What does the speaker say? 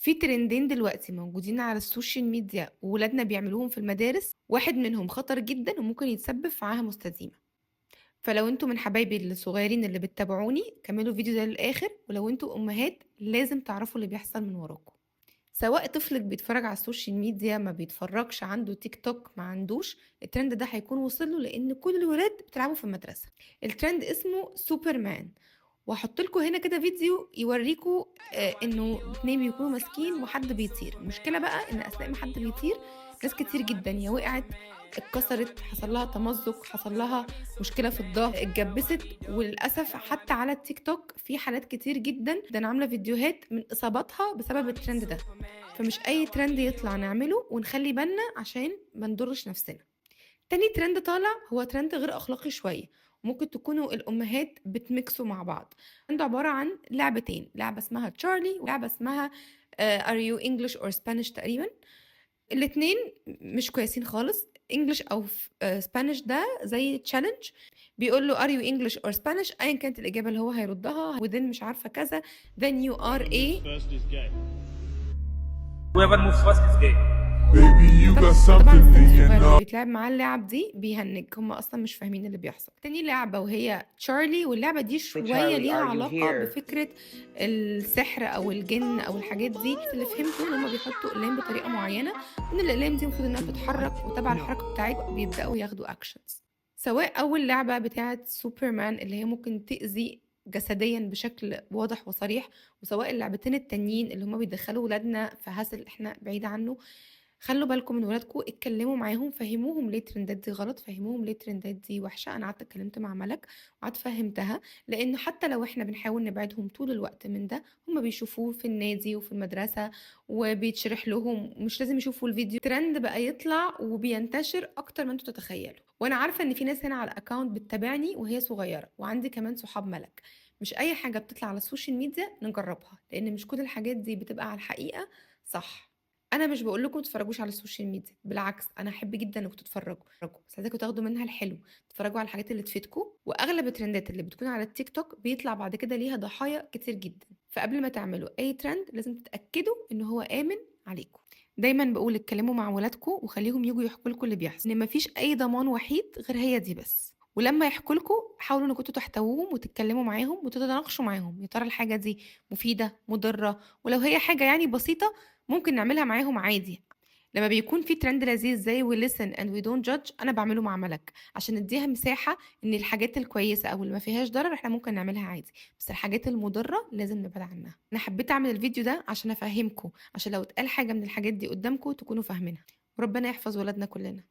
في ترندين دلوقتي موجودين على السوشيال ميديا وولادنا بيعملوهم في المدارس، واحد منهم خطر جدا وممكن يتسبب في عاهة مستديمة. فلو انتوا من حبايبي الصغيرين اللي بتتابعوني كملوا الفيديو ده للآخر، ولو انتوا أمهات لازم تعرفوا اللي بيحصل من وراكم. سواء طفلك بيتفرج على السوشيال ميديا ما بيتفرجش، عنده تيك توك ما عندوش، الترند ده هيكون وصل له لان كل الولاد بتلعبوا في المدرسه. الترند اسمه سوبرمان، وهحط لكم هنا كده فيديو يوريكم انه اتنين بيكونوا ماسكين وحد بيطير. المشكله بقى ان اثناء ما حد بيطير ناس كتير جدا يا وقعت، اتكسرت، حصل لها تمزق، حصل لها مشكله في الظهر، اتجبست. وللاسف حتى على التيك توك في حالات كتير جدا ده انا عامله فيديوهات من اصاباتها بسبب الترند ده. فمش اي ترند يطلع نعمله، ونخلي بالنا عشان ما نضرش نفسنا. تاني ترند طالع هو ترند غير اخلاقي شويه، ممكن تكونوا الامهات بتميكسوا مع بعض. عنده عباره عن لعبتين، لعبه اسمها تشارلي ولعبه اسمها ار يو انجلش اور سبانيش تقريبا. الاتنين مش كويسين خالص. انجلش او سبانيش ده زي تشالنج، بيقول له ار يو انجلش اور سبانيش، ايا كانت الاجابه اللي هو هيردها within مش عارفه كذا then you are a. Whoever moves first is gay. Baby, you got طبعا something السن in الصغير your اللي nose. بيتلعب معاه اللعب دي بيهنج، هم اصلا مش فاهمين اللي بيحصل. تاني لعبه وهي تشارلي، واللعبه دي شويه Charlie, ليها are you علاقه here? بفكره السحر او الجن او الحاجات دي. بس اللي فهمته ان هم بيحطوا اقلام بطريقه معينه، وان الاقلام دي المفروض انها تتحرك، وتبع الحركه بتاعتها بيبداوا ياخدوا اكشنز. سواء اول لعبه بتاعه سوبرمان اللي هي ممكن تاذي جسديا بشكل واضح وصريح، وسواء اللعبتين التانيين اللي هم بيدخلوا ولادنا في هسل احنا بعيد عنه. خلوا بالكم من ولادكم، اتكلموا معاهم، فهموهم ليه الترندات دي غلط، فهموهم ليه الترندات دي وحشه. انا قعدت اتكلمت مع ملك وقعدت فهمتها، لانه حتى لو احنا بنحاول نبعدهم طول الوقت من ده، هم بيشوفوه في النادي وفي المدرسه وبيتشرح لهم، مش لازم يشوفوا الفيديو. ترند بقى يطلع وبينتشر اكتر ما انتوا تتخيلوا. وانا عارفه ان في ناس هنا على الاكونت بتتابعني وهي صغيره، وعندي كمان صحاب ملك. مش اي حاجه بتطلع على السوشيال ميديا نجربها، لان مش كل الحاجات دي بتبقى على الحقيقه صح. انا مش بقول لكم تتفرجوش على السوشيال ميديا، بالعكس انا احب جدا انكم تتفرجوا، بس عايزاكم تاخدوا منها الحلو، تتفرجوا على الحاجات اللي تفيدكم. واغلب الترندات اللي بتكون على التيك توك بيطلع بعد كده ليها ضحايا كتير جدا. فقبل ما تعملوا اي ترند لازم تتاكدوا ان هو امن عليكم. دايما بقول اتكلموا مع ولادكم وخليهم يجوا يحكوا لكم اللي بيحصل، ان مفيش اي ضمان وحيد غير هي دي بس. ولما يحكوا لكم حاولوا انكم تحتووهم وتتكلموا معاهم وتتناقشوا معاهم، يا ترى الحاجه دي مفيده مضره، ولو هي حاجه يعني بسيطه ممكن نعملها معاهم عادي. لما بيكون في ترند لذيذ زي we listen and we don't judge، انا بعمله مع ملك عشان نديها مساحة ان الحاجات الكويسة او اللي ما فيهاش ضرر احنا ممكن نعملها عادي، بس الحاجات المضرة لازم نبعد عنها. انا حبيت اعمل الفيديو ده عشان افهمكم، عشان لو اتقال حاجة من الحاجات دي قدامكم تكونوا فاهمينها. وربنا يحفظ ولادنا كلنا.